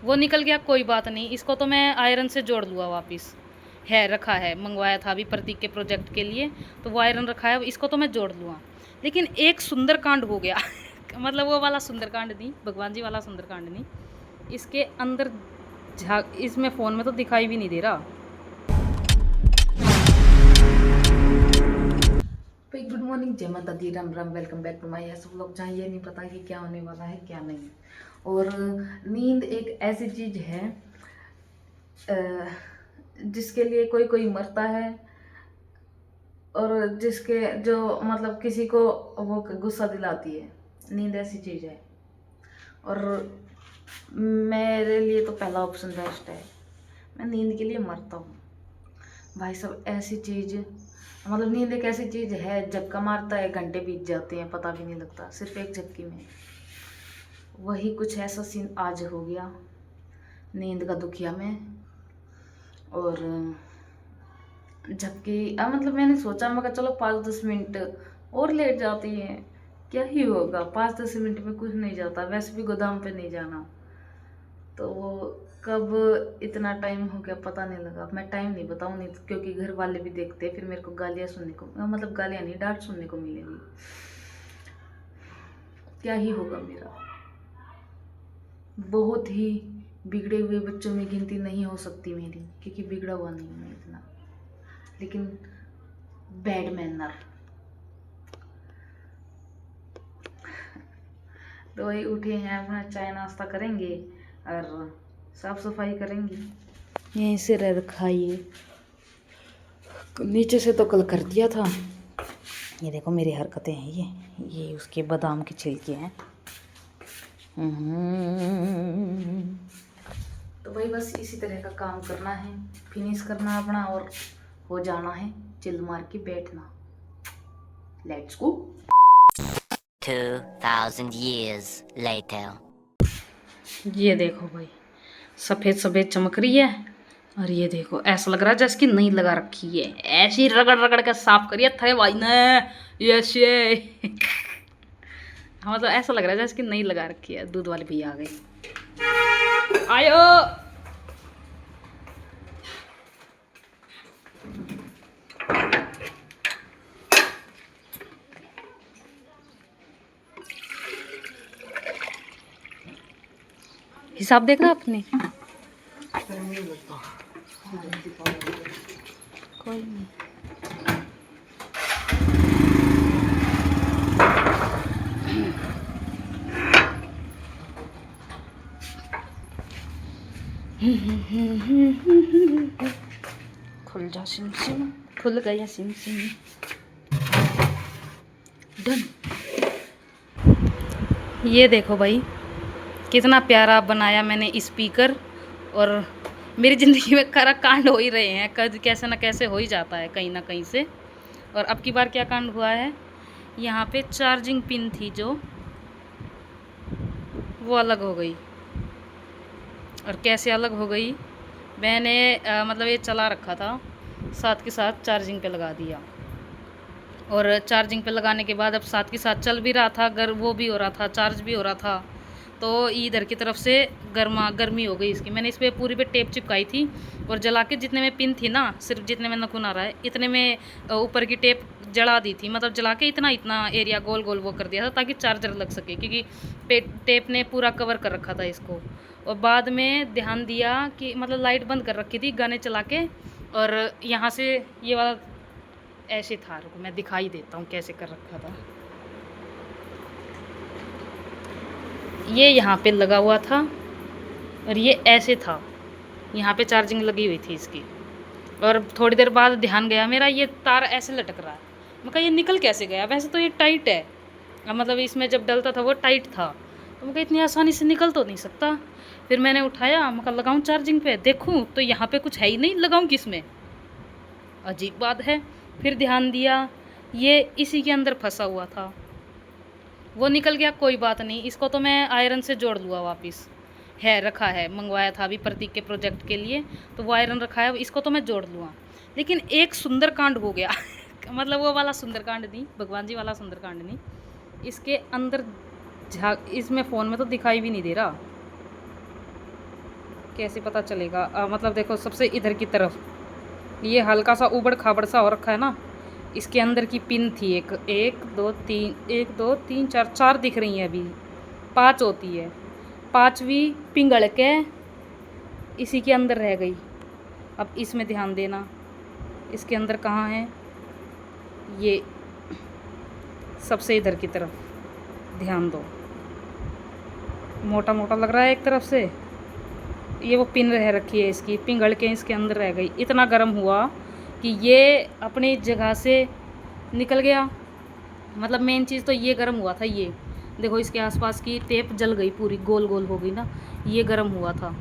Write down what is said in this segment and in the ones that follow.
वो निकल गया, कोई बात नहीं, इसको तो मैं आयरन से जोड़ लूँगा वापस। है रखा है, मंगवाया था अभी प्रतीक के प्रोजेक्ट के लिए, तो वो आयरन रखा है, इसको तो मैं जोड़ लूँगा। लेकिन एक सुंदरकांड हो गया मतलब वो वाला सुंदरकांड नहीं, भगवान जी वाला सुंदरकांड नहीं, इसके अंदर इसमें फ़ोन में तो दिखाई भी नहीं दे रहा। भाई गुड मॉर्निंग, जय माता दी, Ram Ram, welcome back to my ऐसा व्लॉग जहाँ ये नहीं पता कि क्या होने वाला है क्या नहीं। और नींद एक ऐसी चीज़ है जिसके लिए कोई कोई मरता है, और जिसके जो मतलब किसी को वो गुस्सा दिलाती है। नींद ऐसी चीज़ है, और मेरे लिए तो पहला ऑप्शन बेस्ट है। मैं नींद के लिए मरता हूँ भाई साहब। ऐसी चीज़ मतलब नींद एक ऐसी चीज़ है, झपका मारता है, घंटे बीत जाते हैं पता भी नहीं लगता, सिर्फ एक झपकी में। वही कुछ ऐसा सीन आज हो गया नींद का दुखिया में। और झपकी मतलब मैंने सोचा, मैं कहा चलो 5-10 मिनट और लेट जाती हैं, क्या ही होगा, 5-10 मिनट में कुछ नहीं जाता, वैसे भी गोदाम पे नहीं जाना। तो वो कब इतना टाइम हो गया पता नहीं लगा। मैं टाइम नहीं बताऊँ नहीं तो, क्योंकि घर वाले भी देखते हैं, फिर मेरे को गालियाँ सुनने को, मतलब गालियाँ नहीं, डांट सुनने को मिलेगी। क्या ही होगा मेरा। बहुत ही बिगड़े हुए बच्चों में गिनती नहीं हो सकती मेरी, क्योंकि बिगड़ा हुआ नहीं मैं इतना, लेकिन बैड मैनर। तो वही उठे हैं, अपना चाय नाश्ता करेंगे और साफ सफाई करेंगे। यहीं से रह रखा ये, नीचे से तो कल कर दिया था। ये देखो मेरी हरकतें हैं, ये उसके बादाम के छिलके हैं। तो भाई बस इसी तरह का काम करना है, फिनिश करना अपना, और हो जाना है चिल मार के बैठना। Let's go. 2000 years later. ये देखो भाई, सफ़ेद सफ़ेद चमक रही है, और ये देखो ऐसा लग रहा है जैसे कि नहीं लगा रखी है, ऐसी रगड़ रगड़ के साफ करिए थे भाई ने। यस ये हाँ, तो ऐसा लग रहा है जैसे कि नहीं लगा रखी है। दूध वाले भैया आ गए, आयो। हिसाब देखा आपने? कोई नहीं। खुल जा सिम सिम, खुल गया सिम सिम, डन। ये देखो भाई, कितना प्यारा बनाया मैंने स्पीकर। और मेरी ज़िंदगी में खरा कांड हो ही रहे हैं, कद कैसे ना कैसे हो ही जाता है कहीं ना कहीं से। और अब की बार क्या कांड हुआ है, यहाँ पे चार्जिंग पिन थी जो, वो अलग हो गई। और कैसे अलग हो गई, मैंने मतलब ये चला रखा था, साथ के साथ चार्जिंग पे लगा दिया। और चार्जिंग पे लगाने के बाद अब साथ के साथ चल भी रहा था, वो भी हो रहा था, चार्ज भी हो रहा था। तो इधर की तरफ से गर्मी हो गई इसकी। मैंने इस पर पूरी पे टेप चिपकाई थी, और जला के जितने में पिन थी ना, सिर्फ जितने में नखून आ रहा है इतने में ऊपर की टेप जला दी थी। मतलब जला के इतना इतना एरिया गोल गोल वो कर दिया था ताकि चार्जर लग सके, क्योंकि टेप ने पूरा कवर कर रखा था इसको। और बाद में ध्यान दिया कि मतलब लाइट बंद कर रखी थी गाने चला के, और यहाँ से ये वाला ऐसे था, रुको मैं दिखाई देता हूँ कैसे कर रखा था। ये यहाँ पे लगा हुआ था, और ये ऐसे था, यहाँ पे चार्जिंग लगी हुई थी इसकी। और थोड़ी देर बाद ध्यान गया मेरा, ये तार ऐसे लटक रहा है। मैं कहा ये निकल कैसे गया, वैसे तो ये टाइट है, मतलब इसमें जब डलता था वो टाइट था, तो मैं कहा इतनी आसानी से निकल तो नहीं सकता। फिर मैंने उठाया, मैं कहा लगाऊँ चार्जिंग पे, देखूँ तो यहाँ पे कुछ है ही नहीं, लगाऊँ किस में, अजीब बात है। फिर ध्यान दिया, ये इसी के अंदर फंसा हुआ था, वो निकल गया, कोई बात नहीं, इसको तो मैं आयरन से जोड़ लूँगा वापस। है रखा है, मंगवाया था अभी प्रतीक के प्रोजेक्ट के लिए, तो वो आयरन रखा है, इसको तो मैं जोड़ लूँगा। लेकिन एक सुंदरकांड हो गया मतलब वो वाला सुंदरकांड नहीं, भगवान जी वाला सुंदरकांड नहीं, इसके अंदर इसमें फ़ोन में तो दिखाई भी नहीं दे रहा। कैसे पता चलेगा? मतलब देखो सबसे इधर की तरफ ये हल्का सा ऊबड़ खाबड़ सा हो रखा है ना, इसके अंदर की पिन थी एक, एक दो तीन चार, चार दिख रही हैं अभी, 5 होती है, 5वीं पिंगल के इसी के अंदर रह गई। अब इसमें ध्यान देना, इसके अंदर कहाँ है? ये सबसे इधर की तरफ ध्यान दो, मोटा मोटा लग रहा है एक तरफ से, ये वो पिन रह रखी है इसकी, पिंगल के इसके अंदर रह गई। इतना गर्म हुआ कि ये अपनी जगह से निकल गया। मतलब मेन चीज़ तो ये गर्म हुआ था, ये देखो इसके आसपास की टेप जल गई, पूरी गोल गोल हो गई ना, ये गर्म हुआ था।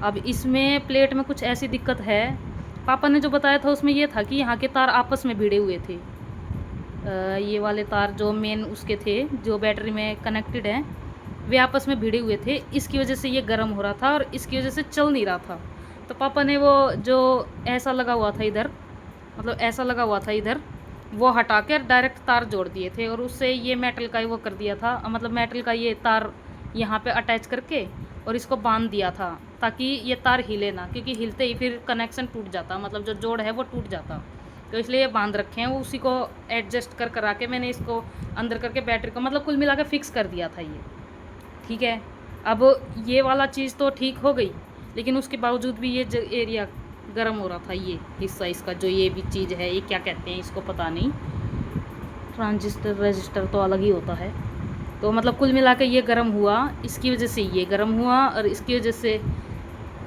अब इसमें प्लेट में कुछ ऐसी दिक्कत है, पापा ने जो बताया था उसमें ये था कि यहाँ के तार आपस में भिड़े हुए थे। ये वाले तार जो मेन उसके थे, जो बैटरी में कनेक्टेड हैं, वे आपस में भिड़े हुए थे। इसकी वजह से ये गर्म हो रहा था और इसकी वजह से चल नहीं रहा था। तो पापा ने वो जो ऐसा लगा हुआ था इधर, मतलब ऐसा लगा हुआ था इधर, वो हटा कर डायरेक्ट तार जोड़ दिए थे और उससे ये मेटल का ही वो कर दिया था, मतलब मेटल का ये तार यहाँ पे अटैच करके और इसको बांध दिया था ताकि ये तार हिले ना, क्योंकि हिलते ही फिर कनेक्शन टूट जाता, मतलब जो जोड़ है वो टूट जाता। तो इसलिए ये बांध रखे हैं, वो उसी को एडजस्ट कर करा के मैंने इसको अंदर करके बैटरी को मतलब कुल मिला के फिक्स कर दिया था ये। ठीक है, अब ये वाला चीज़ तो ठीक हो गई, लेकिन उसके बावजूद भी ये एरिया गर्म हो रहा था, ये हिस्सा इसका जो ये भी चीज़ है, ये क्या कहते हैं इसको पता नहीं, ट्रांजिस्टर रजिस्टर तो अलग ही होता है। तो मतलब कुल मिला के ये गर्म हुआ, इसकी वजह से ये गर्म हुआ और इसकी वजह से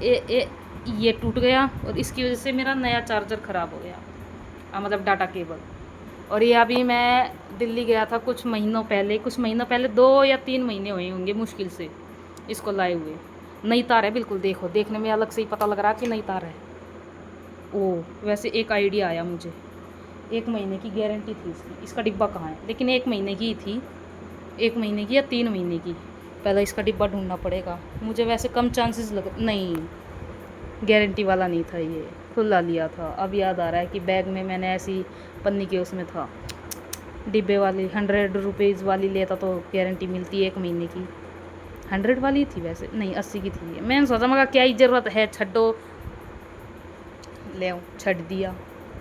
ये टूट गया और इसकी वजह से मेरा नया चार्जर ख़राब हो गया, मतलब डाटा केबल। और ये अभी मैं दिल्ली गया था कुछ महीनों पहले 2 या 3 महीने हुए होंगे मुश्किल से इसको लाए हुए। नई तार है बिल्कुल, देखो देखने में अलग से ही पता लग रहा है कि नई तार है। ओह वैसे एक आइडिया आया मुझे, 1 महीने की गारंटी थी इसकी, इसका डिब्बा कहाँ है? लेकिन 1 महीने की ही थी, 1 महीने की या 3 महीने की। पहले इसका डिब्बा ढूंढना पड़ेगा मुझे, वैसे कम चांसेस लग, नहीं गारंटी वाला नहीं था, ये खुला लिया था। अब याद आ रहा है कि बैग में मैंने ऐसी पन्नी के उसमें था डिब्बे वाली, 100 रुपीज़ वाली लेता तो गारंटी मिलती 1 महीने की। 100 वाली थी वैसे, नहीं 80 की थी। मैंने सोचा मगर क्या ही ज़रूरत है, छड्डो ले छड़ दिया,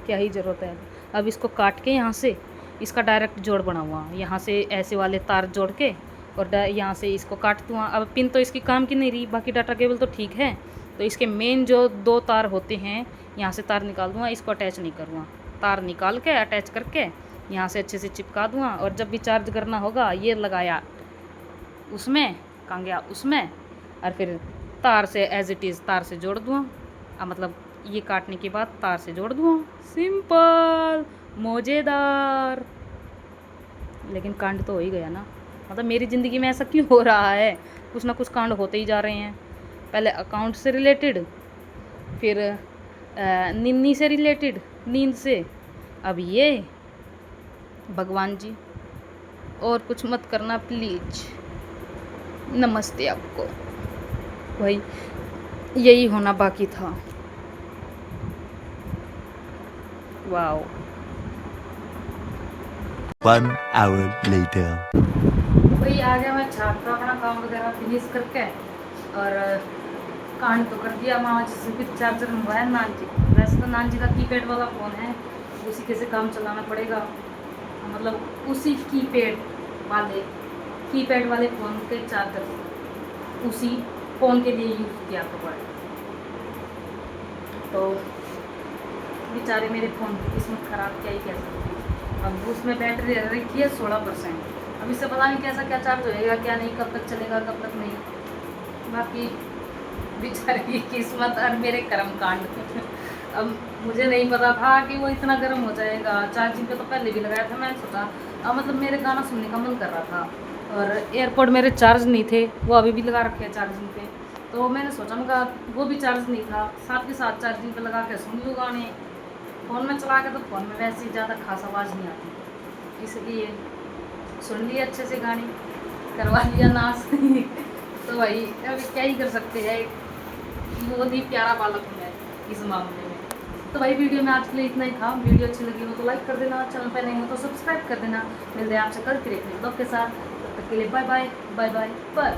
क्या ही ज़रूरत है। अब इसको काट के यहाँ से इसका डायरेक्ट जोड़ बना हुआ, यहाँ से ऐसे वाले तार जोड़ के और यहाँ से इसको काट दूँगा। अब पिन तो इसकी काम की नहीं रही, बाकी डाटा केबल तो ठीक है। तो इसके मेन जो 2 तार होते हैं, यहाँ से तार निकाल दूँगा, इसको अटैच नहीं करूँगा, तार निकाल के अटैच करके यहाँ से अच्छे से चिपका दूँगा। और जब भी चार्ज करना होगा ये लगाया उसमें, कहाँ गया उसमें, और फिर तार से एज इट इज़ तार से जोड़ दूँगा। मतलब ये काटने के बाद तार से जोड़ दूँगा, सिंपल मज़ेदार। लेकिन कांड तो हो ही गया ना, मतलब मेरी ज़िंदगी में ऐसा क्यों हो रहा है, कुछ ना कुछ कांड होते ही जा रहे हैं। पहले अकाउंट से रिलेटेड, फिर निन्नी से रिलेटेड, नींद से, अब ये। भगवान जी और कुछ मत करना प्लीज, नमस्ते आपको। भाई यही होना बाकी था। वाओ। 1 hour later. भाई आ गया मैं छाप का अपना काम वगैरह फिनिश करके, और कांड तो कर दिया मामा जी से। फिर चार्जर मंगवाया नान जी, वैसे तो नान जी का कीपैड वाला फ़ोन है, उसी के से काम चलाना पड़ेगा, मतलब उसी कीपैड वाले फ़ोन के चार्जर उसी फ़ोन के लिए यूज़ किया तो पड़े। तो बेचारे मेरे फ़ोन की किस्मत ख़राब, क्या ही कह सकते हैं। अब उसमें बैटरी रखी है 16%, अब इससे पता नहीं कैसा क्या चार्ज होएगा क्या नहीं, कब तक चलेगा कब तक नहीं। बाकी बेचारे की किस्मत और मेरे कर्म कांड। अब मुझे नहीं पता था कि वो इतना गर्म हो जाएगा। चार्जिंग पे तो पहले भी लगाया था, मैंने सोचा मतलब मेरे गाना सुनने का मन कर रहा था, और एयरपोर्ट मेरे चार्ज नहीं थे, वो अभी भी लगा रखे हैं चार्जिंग पे। तो मैंने सोचा मगा वो भी चार्ज नहीं था, साथ के साथ चार्जिंग पे लगा के सुन लूँ गाने। फ़ोन में चला के तो फ़ोन में वैसे ही ज़्यादा खास आवाज़ नहीं आती, इसलिए सुन लिए अच्छे से गाने, करवा लिया नाश। तो भाई अभी क्या ही कर सकते हैं, बहुत ही प्यारा बालक हूँ मैं इस मामले में। तो भाई वीडियो में आज के लिए इतना ही था। वीडियो अच्छी लगी हो तो लाइक कर देना, चैनल पर नहीं हो तो सब्सक्राइब कर देना। मिलते हैं आपसे कल फिर एक नए ब्लॉग के साथ, तब तक के लिए बाय बाय बाय बाय।